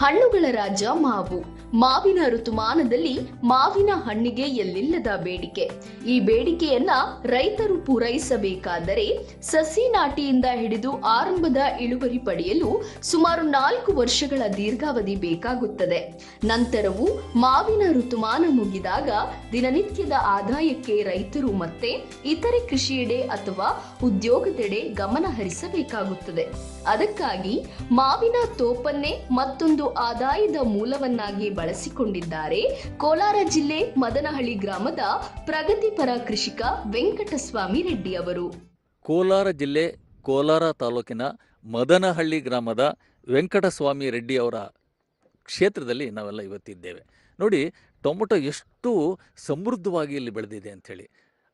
ಹಣ್ಣುಗಳ ರಾಜ ಮಾವು. ಮಾವಿನ ಋತುಮಾನದಲ್ಲಿ ಮಾವಿನ ಹಣ್ಣಿಗೆ ಎಲ್ಲಿಲ್ಲದ ಬೇಡಿಕೆ. ಈ ಬೇಡಿಕೆಯನ್ನ ರೈತರು ಪೂರೈಸಬೇಕಾದರೆ ಸಸಿ ನಾಟಿಯಿಂದ ಹಿಡಿದು ಆರಂಭದ ಇಳುವರಿ ಪಡೆಯಲು ಸುಮಾರು 4 ವರ್ಷಗಳ ದೀರ್ಘಾವಧಿ ಬೇಕಾಗುತ್ತದೆ. ನಂತರವೂ ಮಾವಿನ ಋತುಮಾನ ಮುಗಿದಾಗ ದಿನನಿತ್ಯದ ಆದಾಯಕ್ಕೆ ರೈತರು ಮತ್ತೆ ಇತರೆ ಕೃಷಿಯೆಡೆ ಅಥವಾ ಉದ್ಯೋಗದೆಡೆ ಗಮನ ಹರಿಸಬೇಕಾಗುತ್ತದೆ. ಅದಕ್ಕಾಗಿ ಮಾವಿನ ತೋಪನ್ನೇ ಮತ್ತೊಂದು ಆದಾಯದ ಮೂಲವನ್ನಾಗಿ ಬಳಸಿಕೊಂಡಿದ್ದಾರೆ ಕೋಲಾರ ಜಿಲ್ಲೆ ಮದನಹಳ್ಳಿ ಗ್ರಾಮದ ಪ್ರಗತಿಪರ ಕೃಷಿಕ ವೆಂಕಟಸ್ವಾಮಿ ರೆಡ್ಡಿ ಅವರು. ಕೋಲಾರ ಜಿಲ್ಲೆ ಕೋಲಾರ ತಾಲೂಕಿನ ಮದನಹಳ್ಳಿ ಗ್ರಾಮದ ವೆಂಕಟಸ್ವಾಮಿ ರೆಡ್ಡಿ ಅವರ ಕ್ಷೇತ್ರದಲ್ಲಿ ನಾವೆಲ್ಲ ಇವತ್ತಿದ್ದೇವೆ. ನೋಡಿ, ಟೊಮೊಟೊ ಎಷ್ಟು ಸಮೃದ್ಧವಾಗಿ ಇಲ್ಲಿ ಬೆಳೆದಿದೆ ಅಂಥೇಳಿ.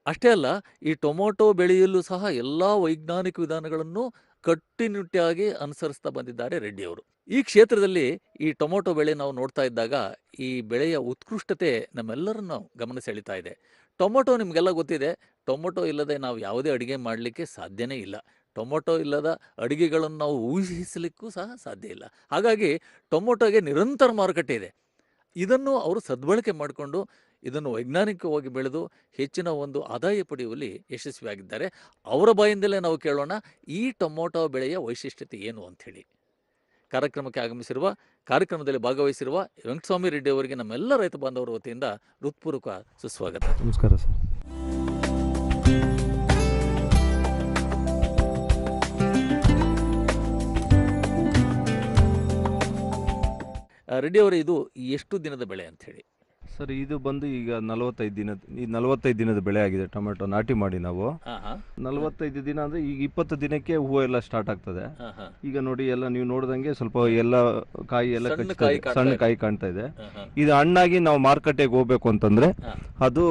ಅಷ್ಟೇ ಅಲ್ಲ, ಈ ಟೊಮೊಟೊ ಬೆಳೆಯಲು ಸಹ ಎಲ್ಲ ವೈಜ್ಞಾನಿಕ ವಿಧಾನಗಳನ್ನು ಕಟ್ಟುನಿಟ್ಟಾಗಿ ಅನುಸರಿಸ್ತಾ ಬಂದಿದ್ದಾರೆ ರೆಡ್ಡಿಯವರು. ಈ ಕ್ಷೇತ್ರದಲ್ಲಿ ಈ ಟೊಮೊಟೊ ಬೆಳೆ ನಾವು ನೋಡ್ತಾ ಇದ್ದಾಗ ಈ ಬೆಳೆಯ ಉತ್ಕೃಷ್ಟತೆ ನಮ್ಮೆಲ್ಲರನ್ನು ಗಮನ ಸೆಳೀತಾ ಇದೆ. ಟೊಮೊಟೊ ನಿಮಗೆಲ್ಲ ಗೊತ್ತಿದೆ, ಟೊಮೊಟೊ ಇಲ್ಲದೆ ನಾವು ಯಾವುದೇ ಅಡುಗೆ ಮಾಡಲಿಕ್ಕೆ ಸಾಧ್ಯನೇ ಇಲ್ಲ. ಟೊಮೊಟೊ ಇಲ್ಲದ ಅಡುಗೆಗಳನ್ನು ನಾವು ಊಹಿಸಲಿಕ್ಕೂ ಸಹ ಸಾಧ್ಯ ಇಲ್ಲ. ಹಾಗಾಗಿ ಟೊಮೊಟೊಗೆ ನಿರಂತರ ಮಾರುಕಟ್ಟೆ ಇದೆ. ಇದನ್ನು ಅವರು ಸದ್ಬಳಕೆ ಮಾಡಿಕೊಂಡು ಇದನ್ನು ವೈಜ್ಞಾನಿಕವಾಗಿ ಬೆಳೆದು ಹೆಚ್ಚಿನ ಒಂದು ಆದಾಯ ಪಡೆಯುವಲ್ಲಿ ಯಶಸ್ವಿಯಾಗಿದ್ದಾರೆ. ಅವರ ಬಾಯಿಂದಲೇ ನಾವು ಕೇಳೋಣ, ಈ ಟೊಮೊಟೊ ಬೆಳೆಯ ವೈಶಿಷ್ಟ್ಯತೆ ಏನು ಅಂಥೇಳಿ. ಕಾರ್ಯಕ್ರಮಕ್ಕೆ ಆಗಮಿಸಿರುವ, ಕಾರ್ಯಕ್ರಮದಲ್ಲಿ ಭಾಗವಹಿಸಿರುವ ವೆಂಕಟಸ್ವಾಮಿ ರೆಡ್ಡಿ ಅವರಿಗೆ ನಮ್ಮೆಲ್ಲ ರೈತ ಬಾಂಧವರ ವತಿಯಿಂದ ಹೃತ್ಪೂರ್ವಕ ಸುಸ್ವಾಗತ. ನಮಸ್ಕಾರ ಸರ್. ರೆಡ್ಡಿ ಅವರೇ, ಇದು ಎಷ್ಟು ದಿನದ ಬೆಳೆ ಅಂಥೇಳಿ? ಸರ್, ಇದು ಬಂದು ಈಗ 45 ದಿನದ ಬೆಳೆ ಆಗಿದೆ. ಟೊಮೆಟೊ ನಾಟಿ ಮಾಡಿ ನಾವು 45 ದಿನ ಅಂದರೆ ಈಗ 20 ದಿನಕ್ಕೆ ಹೂವು ಎಲ್ಲ ಸ್ಟಾರ್ಟ್ ಆಗ್ತದೆ. ಈಗ ನೋಡಿ, ಎಲ್ಲ ನೀವು ನೋಡ್ದಂಗೆ ಸ್ವಲ್ಪ ಎಲ್ಲ ಕಾಯಿ ಎಲ್ಲ ಸಣ್ಣ ಕಾಯಿ ಕಾಣ್ತಾ ಇದೆ. ಇದು ಹಣ್ಣಾಗಿ ನಾವು ಮಾರ್ಕೆಟಿಗೆ ಹೋಗ್ಬೇಕು ಅಂತಂದ್ರೆ ಅದು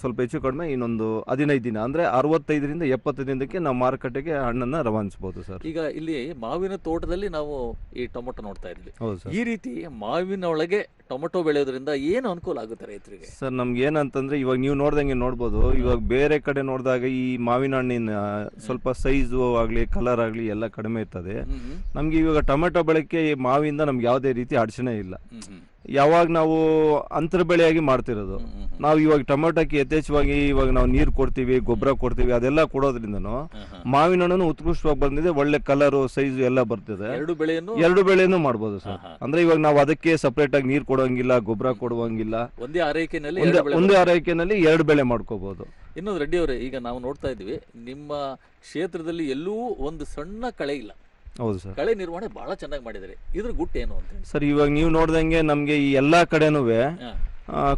ಸ್ವಲ್ಪ ಹೆಚ್ಚು ಕಡಿಮೆ ಇನ್ನೊಂದು 15 ದಿನ ಅಂದರೆ 65ರಿಂದ 70 ದಿನಕ್ಕೆ ನಾವು ಮಾರ್ಕೆಟಿಗೆ ಹಣ್ಣನ್ನು ರವಾನಿಸಬಹುದು ಸರ್. ಈಗ ಇಲ್ಲಿ ಮಾವಿನ ತೋಟದಲ್ಲಿ ನಾವು ಈ ಟೊಮೊಟೊ ನೋಡ್ತಾ ಇದ್ವಿ. ಹೌದು ಸರ್. ಈ ರೀತಿ ಮಾವಿನ ಒಳಗೆ ಟೊಮೊಟೊ ಬೆಳೆಯೋದ್ರಿಂದ ಏನು ಅನುಕೂಲ ಆಗುತ್ತೆ ರೈತರಿಗೆ? ಸರ್, ನಮ್ಗೆ ಏನಂತಂದ್ರೆ ಇವಾಗ ನೀವು ನೋಡ್ದಂಗೆ ನೋಡ್ಬೋದು, ಇವಾಗ ಬೇರೆ ಕಡೆ ನೋಡಿದಾಗ ಈ ಮಾವಿನ ಹಣ್ಣಿನ ಸ್ವಲ್ಪ ಸೈಜು ಆಗಲಿ ಕಲರ್ ಆಗಲಿ ಎಲ್ಲ ಕಡಿಮೆ ಇರ್ತದೆ. ನಮ್ಗೆ ಇವಾಗ ಟೊಮೆಟೊ ಬೆಳೆಕ್ಕೆ ಮಾವಿಂದ ನಮ್ಗೆ ಯಾವುದೇ ರೀತಿ ಅಡಚಣೆ ಇಲ್ಲ. ಯಾವಾಗ ನಾವು ಅಂತರ ಬೆಳೆಯಾಗಿ ಮಾಡ್ತಿರೋದು, ನಾವು ಇವಾಗ ಟೊಮೆಟೊಕ್ಕೆ ಯಥೇಚ್ಛವಾಗಿ ಇವಾಗ ನಾವು ನೀರು ಕೊಡ್ತೀವಿ, ಗೊಬ್ಬರ ಕೊಡ್ತೀವಿ, ಅದೆಲ್ಲ ಕೊಡೋದ್ರಿಂದನೂ ಮಾವಿನ ಹಣ್ಣು ಉತ್ಕೃಷ್ಟವಾಗಿ ಬಂದಿದೆ. ಒಳ್ಳೆ ಕಲರು ಸೈಜು ಎಲ್ಲ ಬರ್ತದೆ. ಎರಡು ಬೆಳೆನೂ ಮಾಡ್ಬೋದು ಸರ್. ಅಂದ್ರೆ ಇವಾಗ ನಾವು ಅದಕ್ಕೆ ಸಪರೇಟ್ ಆಗಿ ನೀರು ಕೊಡೋಂಗಿಲ್ಲ, ಗೊಬ್ಬರ ಕೊಡುವಂಗಿಲ್ಲ. ಒಂದೇ ಆರೈಕೆನಲ್ಲಿ 2 ಬೆಳೆ ಮಾಡ್ಕೋಬಹುದು. ಇನ್ನೊಂದು ರೆಡ್ಡಿ ಅವರೇ, ಈಗ ನಾವು ನೋಡ್ತಾ ಇದ್ವಿ, ನಿಮ್ಮ ಕ್ಷೇತ್ರದಲ್ಲಿ ಎಲ್ಲೂ ಒಂದು ಸಣ್ಣ ಕಳೆ ಇಲ್ಲ. ಹೌದು ಸರ್. ಕಳೆ ನಿರ್ವಹಣೆ ಬಹಳ ಚೆನ್ನಾಗಿ ಮಾಡಿದರೆ, ಇದ್ರ ಗುಟ್ಟು ಏನು ಅಂತ? ಸರ್, ಇವಾಗ ನೀವು ನೋಡ್ದಂಗೆ ನಮ್ಗೆ ಈ ಎಲ್ಲಾ ಕಡೆನೂ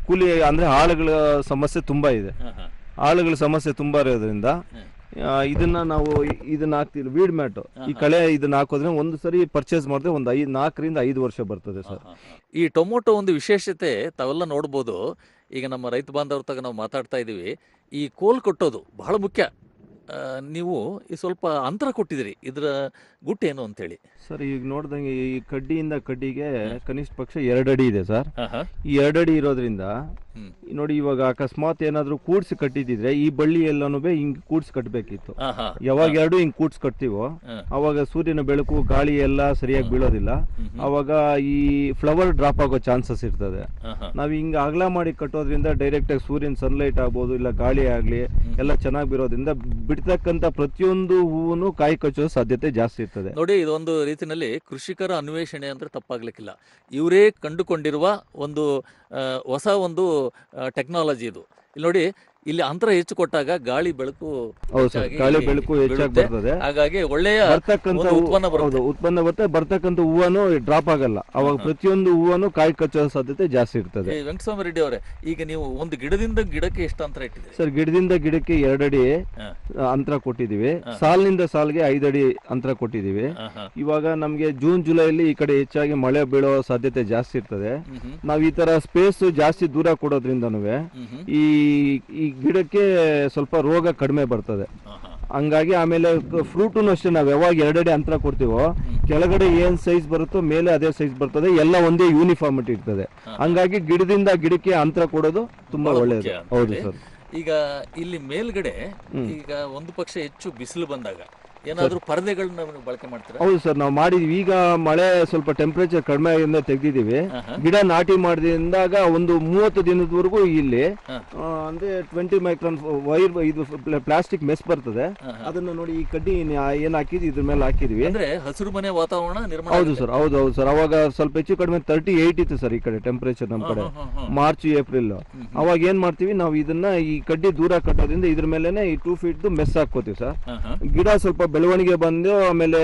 ಕೂಲಿ ಅಂದ್ರೆ ಆಳುಗಳ ಸಮಸ್ಯೆ ತುಂಬಾ ಇದೆ. ಆಳುಗಳ ಸಮಸ್ಯೆ ತುಂಬಾ ಇರೋದ್ರಿಂದ ಇದನ್ನ ಹಾಕ್ತಿಲ್ಲ, ವೀಡ್ ಮ್ಯಾಟ್. ಈ ಕಳೆ ಇದನ್ನ ಹಾಕೋದ್ರೆ ಒಂದು ಸರಿ ಪರ್ಚೇಸ್ ಮಾಡಿದ್ರೆ ಒಂದು 4ರಿಂದ 5 ವರ್ಷ ಬರ್ತದೆ ಸರ್. ಈ ಟೊಮೊಟೊ ಒಂದು ವಿಶೇಷತೆ ತಾವೆಲ್ಲ ನೋಡ್ಬೋದು. ಈಗ ನಮ್ಮ ರೈತ ಬಾಂಧವ್ರ ತಗ ನಾವು ಮಾತಾಡ್ತಾ ಇದೀವಿ, ಈ ಕೋಲ್ ಕೊಟ್ಟೋದು ಬಹಳ ಮುಖ್ಯ. ನೀವು ಸ್ವಲ್ಪ ಅಂತರ ಕೊಟ್ಟಿದ್ದೀರಿ, ಇದರ ಗುಟ್ಟೇನು ಅಂತೇಳಿ? ಸರ್, ಈಗ ನೋಡ್ದಂಗೆ ಈ ಕಡ್ಡಿಯಿಂದ ಕಡ್ಡಿಗೆ ಕನಿಷ್ಠ ಪಕ್ಷ 2 ಅಡಿ ಇದೆ ಸರ್. ಈ 2 ಅಡಿ ಇರೋದ್ರಿಂದ ನೋಡಿ, ಇವಾಗ ಅಕಸ್ಮಾತ್ ಏನಾದ್ರು ಕೂಡ್ಸಿ ಕಟ್ಟಿದ್ರೆ ಈ ಬಳ್ಳಿ ಎಲ್ಲಾನು ಹಿಂಗ್ ಕೂಡ್ಸಿ ಕಟ್ಟಬೇಕಿತ್ತು. ಯಾವಾಗ 2 ಹಿಂಗ್ ಕೂಡ್ಸಿ ಕಟ್ತೀವೋ ಅವಾಗ ಸೂರ್ಯನ ಬೆಳಕು ಗಾಳಿ ಎಲ್ಲ ಸರಿಯಾಗಿ ಬೀಳೋದಿಲ್ಲ. ಅವಾಗ ಈ ಫ್ಲವರ್ ಡ್ರಾಪ್ ಆಗೋ ಚಾನ್ಸಸ್ ಇರ್ತದೆ. ನಾವ್ ಹಿಂಗ ಅಗಲ ಮಾಡಿ ಕಟ್ಟೋದ್ರಿಂದ ಡೈರೆಕ್ಟ್ ಆಗಿ ಸೂರ್ಯನ ಸನ್ಲೈಟ್ ಆಗ್ಬೋದು, ಇಲ್ಲ ಗಾಳಿ ಆಗ್ಲಿ ಎಲ್ಲ ಚೆನ್ನಾಗಿ ಬೀರೋದ್ರಿಂದ ಬಿಡ್ತಕ್ಕಂತ ಪ್ರತಿಯೊಂದು ಹೂವನ್ನು ಕಾಯಿ ಕಚ್ಚೋ ಸಾಧ್ಯತೆ ಜಾಸ್ತಿ ಇರ್ತದೆ. ನೋಡಿ, ಇದೊಂದು ರೀತಿಯಲ್ಲಿ ಕೃಷಿಕರ ಅನ್ವೇಷಣೆ ಅಂದ್ರೆ ತಪ್ಪಾಗ್ಲಿಕ್ಕಿಲ್ಲ. ಇವರೇ ಕಂಡುಕೊಂಡಿರುವ ಒಂದು ಹೊಸ ಒಂದು ಟೆಕ್ನಾಲಜಿ ಇದು. ಇಲ್ಲಿ ನೋಡಿ, ಇಲ್ಲಿ ಅಂತರ ಹೆಚ್ಚು ಕೊಟ್ಟಾಗ ಗಾಳಿ ಬೆಳಕು ಹೆಚ್ಚಾಗಿ ಬರ್ತದೆ. ಹಾಗಾಗಿ ಒಳ್ಳೆಯ ಉತ್ಪನ್ನ ಬರುತ್ತೆ. ಬರ್ತಕ್ಕಂಥ ಹೂವನು ಡ್ರಾಪ್ ಆಗಲ್ಲ. ಅವಾಗ ಪ್ರತಿಯೊಂದು ಹೂವನು ಕಾಯಿ ಕಚ್ಚೋ ಸಾಧ್ಯತೆ ಜಾಸ್ತಿ ಇರ್ತದೆ. ವೆಂಕಟಸ್ವಾಮಿ ರೆಡ್ಡಿ ಅವರೇ, ಈಗ ನೀವು ಒಂದು ಗಿಡದಿಂದ ಗಿಡಕ್ಕೆ ಎಷ್ಟು ಅಂತರ ಇಟ್ಟಿದ್ದೀರಿ? ಸರ್, ಗಿಡದಿಂದ ಗಿಡಕ್ಕೆ 2 ಅಡಿ ಅಂತರ ಕೊಟ್ಟಿದೀವಿ. ಸಾಲಿನಿಂದ ಸಾಲಿಗೆ 5 ಅಡಿ ಅಂತರ ಕೊಟ್ಟಿದೀವಿ. ಇವಾಗ ನಮ್ಗೆ ಜೂನ್ ಜುಲೈಲಿ ಈ ಕಡೆ ಹೆಚ್ಚಾಗಿ ಮಳೆ ಬೀಳೋ ಸಾಧ್ಯತೆ ಜಾಸ್ತಿ ಇರ್ತದೆ. ನಾವ್ ಈ ತರ ಸ್ಪೇಸ್ ಜಾಸ್ತಿ ದೂರ ಕೊಡೋದ್ರಿಂದನೂ ಈ ಗಿಡಕ್ಕೆ ಸ್ವಲ್ಪ ರೋಗ ಕಡಿಮೆ ಬರ್ತದೆ. ಹಂಗಾಗಿ ಆಮೇಲೆ ಫ್ರೂಟನ್ನು ಅಷ್ಟೇ, ನಾವು ಯಾವಾಗ 2 ಅಡಿ ಅಂತರ ಕೊಡ್ತೀವೋ ಕೆಳಗಡೆ ಏನ್ ಸೈಜ್ ಬರುತ್ತೋ ಮೇಲೆ ಅದೇ ಸೈಜ್ ಬರ್ತದೆ. ಎಲ್ಲ ಒಂದೇ ಯೂನಿಫಾರ್ಮಿಟಿ ಇರ್ತದೆ. ಹಂಗಾಗಿ ಗಿಡದಿಂದ ಗಿಡಕ್ಕೆ ಅಂತರ ಕೊಡೋದು ತುಂಬಾ ಒಳ್ಳೆಯದು. ಹೌದು ಸರ್. ಈಗ ಇಲ್ಲಿ ಮೇಲ್ಗಡೆ ಈಗ ಒಂದು ಪಕ್ಷ ಹೆಚ್ಚು ಬಿಸಿಲು ಬಂದಾಗ ಏನಾದರೂ ಪರದೆಗಳನ್ನ ಬಳಕೆ ಮಾಡ್ತೀರಾ? ಹೌದು ಸರ್, ನಾವು ಮಾಡಿದ್ವಿ. ಈಗ ಮಳೆ ಸ್ವಲ್ಪ ಟೆಂಪರೇಚರ್ ಕಡಿಮೆ ಆಗಿಂದ ತೆಗ್ದಿದ್ದೀವಿ. ಗಿಡ ನಾಟಿ ಮಾಡಿದಾಗ ಒಂದು 30 ದಿನದವರೆಗೂ ಇಲ್ಲಿ ಅಂದ್ರೆ 20 ಮೈಕ್ರಾನ್ ವೈರ್ ಇದು ಪ್ಲಾಸ್ಟಿಕ್ ಮೆಸ್ ಬರ್ತದೆ. ಅದನ್ನ ನೋಡಿ ಈ ಕಡ್ಡಿ ಏನ್ ಹಾಕಿದ್ವಿ ಇದ್ರ ಮೇಲೆ ಹಾಕಿದ್ವಿ. ಅಂದ್ರೆ ಹಸಿರು ಮನೆ ವಾತಾವರಣ ನಿರ್ಮಾಣ. ಹೌದು ಸರ್, ಹೌದು ಸರ್. ಅವಾಗ ಸ್ವಲ್ಪ ಹೆಚ್ಚು ಕಡಿಮೆ 38 ಇತ್ತು ಸರ್ ಈ ಕಡೆ ಟೆಂಪರೇಚರ್ ನಮ್ಮ ಕಡೆ, ಮಾರ್ಚ್ ಏಪ್ರಿಲ್. ಅವಾಗ ಏನ್ ಮಾಡ್ತೀವಿ ನಾವು, ಇದನ್ನ ಈ ಕಡ್ಡಿ ದೂರ ಕಟ್ಟೋದ್ರಿಂದ ಇದ್ರ ಮೇಲೆನೆ ಈ 2 ಫೀಟ್ ಮೆಸ್ ಹಾಕೋತೀವಿ ಸರ್. ಗಿಡ ಸ್ವಲ್ಪ ಬೆಳವಣಿಗೆ ಬಂದು ಆಮೇಲೆ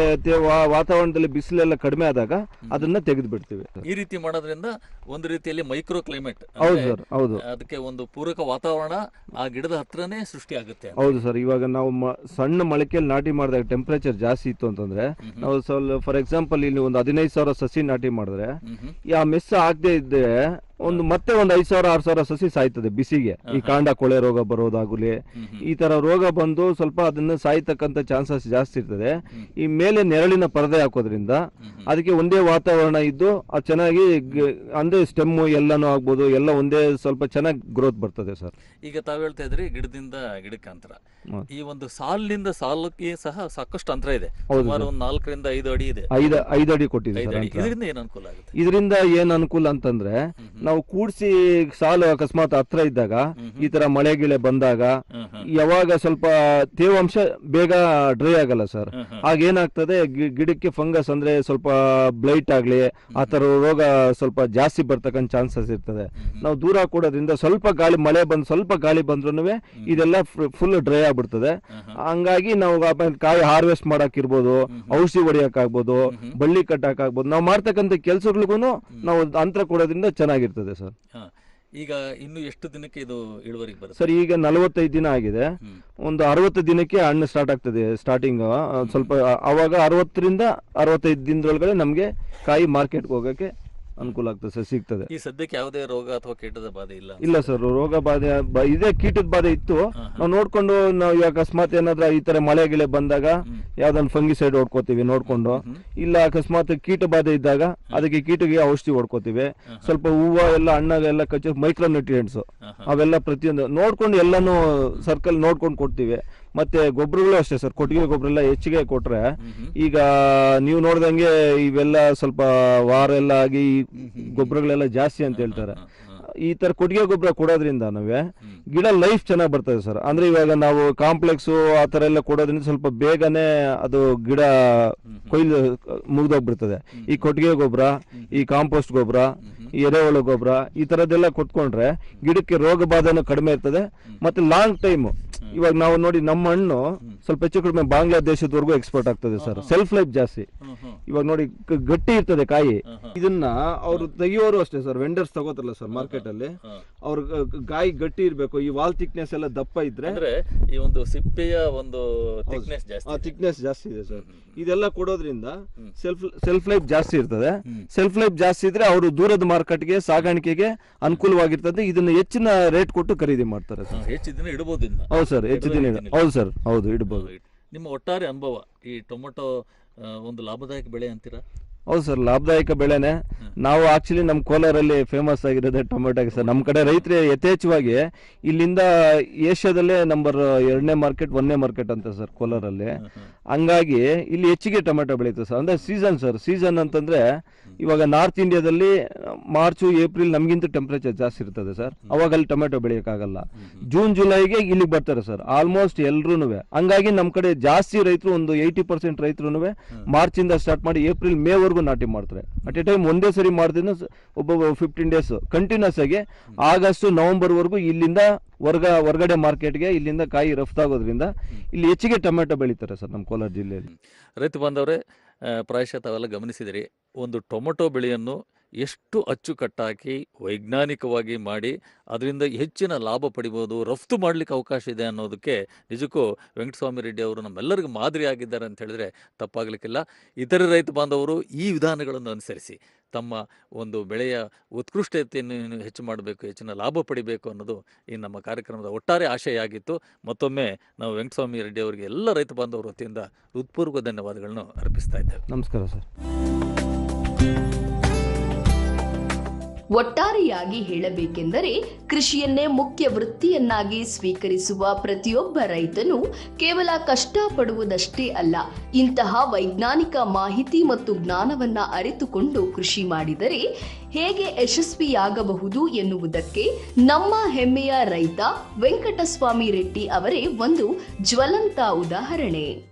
ವಾತಾವರಣದಲ್ಲಿ ಬಿಸಿಲೆಲ್ಲ ಕಡಿಮೆ ಆದಾಗ ಅದನ್ನ ತೆಗೆದು ಬಿಡ್ತೀವಿ. ಈ ರೀತಿ ಮಾಡೋದ್ರಿಂದ ಒಂದು ರೀತಿಯಲ್ಲಿ ಮೈಕ್ರೋ ಕ್ಲೈಮೇಟ್. ಹೌದು ಸರ್, ಹೌದು. ಅದಕ್ಕೆ ಒಂದು ಪೂರಕ ವಾತಾವರಣ ಆ ಗಿಡದ ಹತ್ರನೇ ಸೃಷ್ಟಿ ಆಗುತ್ತೆ. ಹೌದು ಸರ್. ಇವಾಗ ನಾವು ಸಣ್ಣ ಮೊಳಕೆಯಲ್ಲಿ ನಾಟಿ ಮಾಡಿದಾಗ ಟೆಂಪರೇಚರ್ ಜಾಸ್ತಿ ಇತ್ತು ಅಂತಂದ್ರೆ ನಾವು ಫಾರ್ ಎಕ್ಸಾಂಪಲ್ ಇಲ್ಲಿ ಒಂದು 15,000 ಸಸಿ ನಾಟಿ ಮಾಡಿದ್ರೆ ಆ ಮೆಸ್ ಆಗದೆ ಇದ್ದರೆ ಮತ್ತೆ ಒಂದು 5,000-6,000 ಸಸಿ ಸಾಯ್ತದೆ ಬಿಸಿಗೆ. ಈ ಕಾಂಡ ಕೊಳೆ ರೋಗ ಬರೋದಾಗಲಿ ಈ ತರ ರೋಗ ಬಂದು ಸ್ವಲ್ಪ ಅದನ್ನ ಸಾಯ್ತಕ್ಕಂಥ ಚಾನ್ಸಸ್ ಜಾಸ್ತಿ ಇರ್ತದೆ. ಈ ಮೇಲೆ ನೆರಳಿನ ಪರದೆ ಹಾಕೋದ್ರಿಂದ ಅದಕ್ಕೆ ಒಂದೇ ವಾತಾವರಣ ಇದ್ದು ಅದು ಚೆನ್ನಾಗಿ ಅಂದ್ರೆ ಸ್ಟೆಮ್ಮು ಎಲ್ಲಾನು ಆಗ್ಬೋದು, ಎಲ್ಲ ಒಂದೇ ಸ್ವಲ್ಪ ಚೆನ್ನಾಗಿ ಗ್ರೋತ್ ಬರ್ತದೆ ಸರ್. ಈಗ ತಾವು ಹೇಳ್ತಾ ಇದ್ರಿ ಗಿಡದಿಂದ ಗಿಡಕ್ಕೆ ಅಂತರ. ಈ ಒಂದು ಸಾಲಿನಿಂದ ಸಾಲಕ್ಕೆ ಸಹ ಸಾಕಷ್ಟು ಅಂತರ ಇದೆ. ಸುಮಾರು ಒಂದು 4ರಿಂದ 5 ಅಡಿ ಇದೆ. 5 ಅಡಿ ಕೊಟ್ಟಿದೆ. ಇದರಿಂದ ಏನು ಅನುಕೂಲ ಆಗುತ್ತೆ? ಇದರಿಂದ ಏನ್ ಅನುಕೂಲ ಅಂತಂದ್ರೆ ನಾವು ಕೂಡ್ಸಿ ಸಾಲು ಅಕಸ್ಮಾತ್ ಹತ್ರ ಇದ್ದಾಗ ಈ ತರ ಮಳೆ ಗಿಳೆ ಬಂದಾಗ ಯಾವಾಗ ಸ್ವಲ್ಪ ತೇವಾಂಶ ಬೇಗ ಡ್ರೈ ಆಗಲ್ಲ ಸರ್. ಆಗ ಏನಾಗ್ತದೆ ಗಿಡಕ್ಕೆ ಫಂಗಸ್ ಅಂದ್ರೆ ಸ್ವಲ್ಪ ಬ್ಲೈಟ್ ಆಗ್ಲಿ ಆ ತರ ರೋಗ ಸ್ವಲ್ಪ ಜಾಸ್ತಿ ಬರ್ತಕ್ಕಂಥ ಚಾನ್ಸಸ್ ಇರ್ತದೆ. ನಾವು ದೂರ ಕೊಡೋದ್ರಿಂದ ಸ್ವಲ್ಪ ಗಾಳಿ ಮಳೆ ಬಂದು ಸ್ವಲ್ಪ ಗಾಳಿ ಬಂದ್ರೂ ಇದೆಲ್ಲ ಫುಲ್ ಡ್ರೈ ಆಗ್ಬಿಡ್ತದೆ. ಹಂಗಾಗಿ ನಾವು ಕಾಯಿ ಹಾರ್ವೆಸ್ಟ್ ಮಾಡಕ್ ಇರ್ಬೋದು, ಔಷಧಿ ಹೊಡಿಯಕ್ ಆಗ್ಬೋದು, ಬಳ್ಳಿ ಕಟ್ಟಕ್ ಆಗ್ಬೋದು, ನಾವು ಮಾಡ್ತಕ್ಕಂಥ ಕೆಲ್ಸಗಳಿಗೂ ನಾವು ಅಂತರ ಕೊಡೋದ್ರಿಂದ ಚೆನ್ನಾಗಿರ್ತದೆ ಸರ್. ಈಗ ಇನ್ನು ಎಷ್ಟು ದಿನಕ್ಕೆ ಇದು ಇಳುವರಿಗೆ ಬರುತ್ತೆ ಸರ್? ಈಗ 45 ದಿನ ಆಗಿದೆ. ಒಂದು 60 ದಿನಕ್ಕೆ ಹಣ್ಣು ಸ್ಟಾರ್ಟ್ ಆಗ್ತದೆ. ಸ್ಟಾರ್ಟಿಂಗ್ ಸ್ವಲ್ಪ ಅವಾಗ 60ರಿಂದ 65 ದಿನದೊಳಗಡೆ ನಮ್ಗೆ ಕಾಯಿ ಮಾರ್ಕೆಟ್ಗೆ ಹೋಗಕ್ಕೆ ಅನುಕೂಲ ಆಗ್ತದೆ ಸರ್, ಸಿಗ್ತದೆ. ಈ ಸದ್ಯಕ್ಕೆ ಯಾವುದೇ ರೋಗ ಅಥವಾ ಕೀಟದ ಬಾಧೆ ಇಲ್ಲ? ಇಲ್ಲ ಸರ್, ರೋಗ ಬಾಧೆ ಇದೇ ಕೀಟದ ಬಾಧೆ ಇತ್ತು. ನಾವು ನೋಡ್ಕೊಂಡು ನಾವು ಅಕಸ್ಮಾತ್ ಏನಾದ್ರ ಈ ತರ ಮಳೆ ಗಿಳೆ ಬಂದಾಗ ಯಾವ್ದೊಂದು ಫಂಗಿಸೈಡ್ ಹೊಡ್ಕೋತೀವಿ ನೋಡ್ಕೊಂಡು. ಇಲ್ಲ ಅಕಸ್ಮಾತ್ ಕೀಟ ಬಾಧೆ ಇದ್ದಾಗ ಅದಕ್ಕೆ ಕೀಟಗೆ ಔಷಧಿ ಹೊಡ್ಕೋತೀವಿ. ಸ್ವಲ್ಪ ಹೂವು ಎಲ್ಲ ಹಣ್ಣಾಗೆಲ್ಲ ಕಚ್ಚ ಮೈಕ್ರೋ ನ್ಯೂಟ್ರಿಯೆಂಟ್ಸ್ ಅವೆಲ್ಲ ಪ್ರತಿಯೊಂದು ನೋಡ್ಕೊಂಡು ಎಲ್ಲಾನು ಸರ್ಕಲ್ ನೋಡ್ಕೊಂಡು ಕೊಡ್ತೀವಿ. ಮತ್ತೆ ಗೊಬ್ಬರಗಳು ಅಷ್ಟೇ ಸರ್, ಕೊಟ್ಟಿಗೆ ಗೊಬ್ಬರ ಎಲ್ಲ ಹೆಚ್ಚಿಗೆ ಕೊಟ್ರೆ ಈಗ ನೀವು ನೋಡ್ದಂಗೆ ಇವೆಲ್ಲ ಸ್ವಲ್ಪ ವಾರ ಎಲ್ಲ ಆಗಿ ಗೊಬ್ಬರಗಳೆಲ್ಲ ಜಾಸ್ತಿ ಅಂತ ಹೇಳ್ತಾರೆ. ಈ ತರ ಕೊಟ್ಟಿಗೆ ಗೊಬ್ಬರ ಕೊಡೋದ್ರಿಂದ ನಾವೇ ಗಿಡ ಲೈಫ್ ಚೆನ್ನಾಗಿ ಬರ್ತದೆ ಸರ್. ಅಂದ್ರೆ ಇವಾಗ ನಾವು ಕಾಂಪ್ಲೆಕ್ಸ್ ಆ ತರ ಎಲ್ಲ ಕೊಡೋದ್ರಿಂದ ಸ್ವಲ್ಪ ಬೇಗನೆ ಅದು ಗಿಡ ಕೊಯ್ಲು ಮುಗ್ದೋಗ್ಬಿಡ್ತದೆ. ಈ ಕೊಟ್ಟಿಗೆ ಗೊಬ್ಬರ, ಈ ಕಾಂಪೋಸ್ಟ್ ಗೊಬ್ಬರ, ಈ ಎರೆಹುಳು ಗೊಬ್ಬರ ಈ ತರದ್ದೆಲ್ಲ ಕೊಟ್ಕೊಂಡ್ರೆ ಗಿಡಕ್ಕೆ ರೋಗ ಬಾಧೆನೂ ಕಡಿಮೆ ಇರ್ತದೆ. ಮತ್ತೆ ಲಾಂಗ್ ಟೈಮ್ ಇವಾಗ ನಾವು ನೋಡಿ ನಮ್ಮ ಹಣ್ಣು ಸ್ವಲ್ಪ ಹೆಚ್ಚು ಕಡಿಮೆ ಬಾಂಗ್ಲಾದೇಶದವರೆಗೂ ಎಕ್ಸ್ಪೋರ್ಟ್ ಆಗ್ತದೆ ಸರ್. ಸೆಲ್ಫ್ ಲೈಫ್ ಜಾಸ್ತಿ. ಇವಾಗ ನೋಡಿ ಗಟ್ಟಿ ಇರ್ತದೆ ಕಾಯಿ. ಇದನ್ನ ಅವ್ರು ತೆಗಿಯೋರು ಅಷ್ಟೇ ಸರ್, ವೆಂಡರ್ಸ್ ತಗೋತಾರಲ್ಲ ಸರ್ ಮಾರ್ಕೆಟ್ ಅಲ್ಲಿ, ಅವ್ರ ಕಾಯಿ ಗಟ್ಟಿ ಇರ್ಬೇಕು. ಈ ವಾಲ್ ಥಿಕ್ನೆಸ್ ಎಲ್ಲ ದಪ್ಪ ಇದ್ರೆ ಈ ಒಂದು ಸಿಪ್ಪೆಯ ಒಂದು ಥಿಕ್ನೆಸ್ ಜಾಸ್ತಿ ಇದೆ ಸರ್. ಇದೆಲ್ಲ ಕೊಡೋದ್ರಿಂದ ಸೆಲ್ಫ್ ಲೈಫ್ ಜಾಸ್ತಿ ಇರ್ತದೆ. ಸೆಲ್ಫ್ ಲೈಫ್ ಜಾಸ್ತಿ ಇದ್ರೆ ಅವರು ದೂರದ ಮಾರ್ಕೆಟ್ಗೆ ಸಾಗಾಣಿಕೆಗೆ ಅನುಕೂಲವಾಗಿರ್ತದೆ. ಇದನ್ನ ಹೆಚ್ಚಿನ ರೇಟ್ ಕೊಟ್ಟು ಖರೀದಿ ಮಾಡ್ತಾರೆ ಸರ್. ಹೆಚ್ಚು ದಿನ ಇಡಬಹುದು. ಹೌದು ಸರ್, ಹೆಚ್ಚು ದಿನ. ಹೌದು ಸರ್, ಹೌದು ಇಡಬಹುದು. ನಿಮ್ಮ ಒಟ್ಟಾರೆ ಅನುಭವ, ಈ ಟೊಮೊಟೊ ಒಂದು ಲಾಭದಾಯಕ ಬೆಳೆ ಅಂತೀರಾ? ಹೌದು ಸರ್, ಲಾಭದಾಯಕ ಬೆಳೆನೆ. ನಾವು ಆಕ್ಚುಲಿ ನಮ್ಮ ಕೋಲಾರಲ್ಲಿ ಫೇಮಸ್ ಆಗಿರೋದೇ ಟೊಮೆಟೊಗೆ ಸರ್. ನಮ್ಮ ಕಡೆ ರೈತರು ಯಥೇಚ್ಛವಾಗಿ ಇಲ್ಲಿಂದ ಏಷ್ಯಾದಲ್ಲೇ ನಂಬರ್ 2ನೇ ಮಾರ್ಕೆಟ್ 1ನೇ ಮಾರ್ಕೆಟ್ ಅಂತ ಸರ್ ಕೋಲಾರಲ್ಲಿ. ಹಂಗಾಗಿ ಇಲ್ಲಿ ಹೆಚ್ಚಿಗೆ ಟೊಮೆಟೊ ಬೆಳೀತದೆ ಸರ್. ಅಂದ್ರೆ ಸೀಸನ್ ಸರ್. ಸೀಸನ್ ಅಂತಂದ್ರೆ ಇವಾಗ ನಾರ್ತ್ ಇಂಡಿಯಾದಲ್ಲಿ ಮಾರ್ಚ್ ಏಪ್ರಿಲ್ ನಮ್ಗಿಂತ ಟೆಂಪರೇಚರ್ ಜಾಸ್ತಿ ಇರ್ತದೆ ಸರ್. ಅವಾಗ ಅಲ್ಲಿ ಟೊಮೆಟೊ ಬೆಳೆಯೋಕ್ಕಾಗಲ್ಲ. ಜೂನ್ ಜುಲೈಗೆ ಇಲ್ಲಿಗೆ ಬರ್ತಾರೆ ಸರ್ ಆಲ್ಮೋಸ್ಟ್ ಎಲ್ರೂ. ಹಂಗಾಗಿ ನಮ್ಮ ಕಡೆ ಜಾಸ್ತಿ ರೈತರು, ಒಂದು 80% ರೈತರು ಮಾರ್ಚ್ ಇಂದ ಸ್ಟಾರ್ಟ್ ಮಾಡಿ ಏಪ್ರಿಲ್ ಮೇ ವರೆಗೂ ನಾಟಿ ಮಾಡ್ತಾರೆ. ಅಟ್ ಎ ಟೈಮ್ ಒಂದೇ ಸರಿ ಮಾಡಿದ್ರೆ ಒಬ್ಬ 15 ಡೇಸ್ ಕಂಟಿನ್ಯೂಸ್ ಆಗಿ ಆಗಸ್ಟ್ ನವೆಂಬರ್ ವರೆಗೂ ಇಲ್ಲಿಂದ ಹೊರಗಡೆ ಮಾರ್ಕೆಟ್ಗೆ ಇಲ್ಲಿಂದ ಕಾಯಿ ರಫ್ತಾಗೋದ್ರಿಂದ ಇಲ್ಲಿ ಹೆಚ್ಚಿಗೆ ಟೊಮೆಟೊ ಬೆಳೀತಾರೆ ಸರ್ ನಮ್ಮ ಕೋಲಾರ ಜಿಲ್ಲೆಯಲ್ಲಿ. ರೈತ ಬಾಂಧವರೇ, ಪ್ರಾಯಶಃ ತಾವೆಲ್ಲ ಗಮನಿಸಿದಿರಿ, ಒಂದು ಟೊಮೊಟೊ ಬೆಳೆಯನ್ನು ಎಷ್ಟು ಅಚ್ಚುಕಟ್ಟಾಗಿ ವೈಜ್ಞಾನಿಕವಾಗಿ ಮಾಡಿ ಅದರಿಂದ ಹೆಚ್ಚಿನ ಲಾಭ ಪಡಿಬೋದು, ರಫ್ತು ಮಾಡಲಿಕ್ಕೆ ಅವಕಾಶ ಇದೆ ಅನ್ನೋದಕ್ಕೆ ನಿಜಕ್ಕೂ ವೆಂಕಟಸ್ವಾಮಿ ರೆಡ್ಡಿ ಅವರು ನಮ್ಮೆಲ್ಲರಿಗೂ ಮಾದರಿ ಆಗಿದ್ದಾರೆ ಅಂತ ಹೇಳಿದ್ರೆ ತಪ್ಪಾಗಲಿಕ್ಕಿಲ್ಲ. ಇತರೆ ರೈತ ಬಾಂಧವರು ಈ ವಿಧಾನಗಳನ್ನು ಅನುಸರಿಸಿ ತಮ್ಮ ಒಂದು ಬೆಳೆಯ ಉತ್ಕೃಷ್ಟತೆಯನ್ನು ಹೆಚ್ಚು ಮಾಡಬೇಕು, ಹೆಚ್ಚಿನ ಲಾಭ ಪಡಿಬೇಕು ಅನ್ನೋದು ಈ ನಮ್ಮ ಕಾರ್ಯಕ್ರಮದ ಒಟ್ಟಾರೆ ಆಶಯ ಆಗಿತ್ತು. ಮತ್ತೊಮ್ಮೆ ನಾವು ವೆಂಕಟಸ್ವಾಮಿ ರೆಡ್ಡಿ ಅವರಿಗೆ ಎಲ್ಲ ರೈತ ಬಾಂಧವರ ವತಿಯಿಂದ ಹೃತ್ಪೂರ್ವಕ ಧನ್ಯವಾದಗಳನ್ನು ಅರ್ಪಿಸ್ತಾ ಇದ್ದೇವೆ. ನಮಸ್ಕಾರ ಸರ್. ಒಟ್ಟಾರೆಯಾಗಿ ಹೇಳಬೇಕೆಂದರೆ ಕೃಷಿಯನ್ನೇ ಮುಖ್ಯ ವೃತ್ತಿಯನ್ನಾಗಿ ಸ್ವೀಕರಿಸುವ ಪ್ರತಿಯೊಬ್ಬ ರೈತನು ಕೇವಲ ಕಷ್ಟಪಡುವುದಷ್ಟೇ ಅಲ್ಲ, ಇಂತಹ ವೈಜ್ಞಾನಿಕ ಮಾಹಿತಿ ಮತ್ತು ಜ್ಞಾನವನ್ನ ಅರಿತುಕೊಂಡು ಕೃಷಿ ಮಾಡಿದರೆ ಹೇಗೆ ಯಶಸ್ವಿಯಾಗಬಹುದು ಎನ್ನುವುದಕ್ಕೆ ನಮ್ಮ ಹೆಮ್ಮೆಯ ರೈತ ವೆಂಕಟಸ್ವಾಮಿ ರೆಡ್ಡಿ ಅವರೇ ಒಂದು ಜ್ವಲಂತ ಉದಾಹರಣೆ.